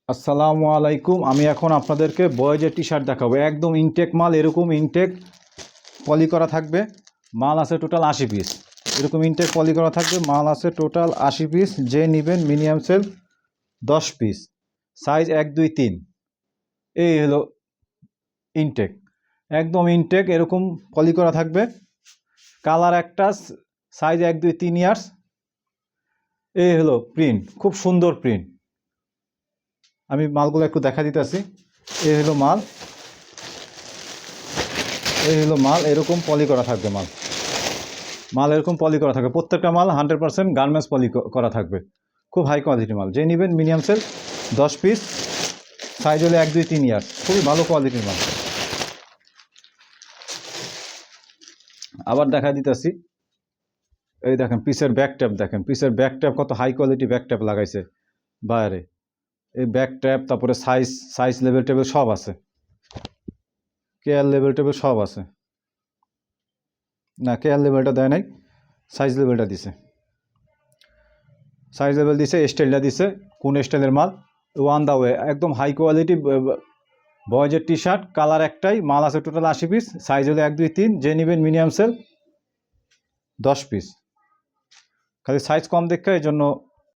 আসসালামু আলাইকুম। আমি এখন আপনাদেরকে বয়েজের টি শার্ট দেখাবো। একদম ইনটেক মাল, এরকম ইনটেক পলি করা থাকবে। মাল আছে টোটাল 80 পিস। এরকম ইনটেক পলি করা থাকবে, মাল আছে টোটাল 80 পিস। যে নেবেন মিনিমাম সেল 10 পিস, সাইজ 1 2 3। এই হলো ইনটেক, একদম ইনটেক এরকম পলি করা থাকবে। কালার একটা, সাইজ 1 2 3 ইয়ার্স। এই হলো প্রিন্ট, খুব সুন্দর প্রিন্ট। আমি মালগুলো একটু দেখা দিতেছি। এই হলো মাল, এই হলো মাল, এরকম পলি করা থাকবে। মাল এরকম পলি করা থাকবে। প্রত্যেকটা মাল 100% গার্মেন্টস পলি করা থাকবে। খুব হাই কোয়ালিটির মাল। যে নেবেন মিনিমাম সেল 10 পিস, সাইজ হলে 1 2 3 ইয়ার্স। খুবই ভালো কোয়ালিটির মাল। আবার দেখা দিতেছি। এই দেখেন পিসের ব্যাক ট্যাপ, দেখেন পিসের ব্যাক ট্যাপ কত হাই কোয়ালিটি ব্যাক ট্যাপ লাগাইছে বাইরে। এই ব্যাক ট্যাপ, তারপরে সাইজ লেভেল টেবিল সব আছে, কেয়ার লেভেল টেবিল সব আছে। না, কেয়ার লেভেলটা দেয় নাই, সাইজ লেভেলটা দিছে। সাইজ লেভেল দিছে, স্টাইলটা দিছে। কোন স্টাইলের মাল? ওয়ান দা ওয়ে, একদম হাই কোয়ালিটি বয়েজের টি শার্ট। কালার একটাই, মাল আছে টোটাল 80 পিস, সাইজ হলো 1 2 3। যে নেবেন মিনিমাম সেল 10 পিস। খালি সাইজ কম দেখে এই জন্য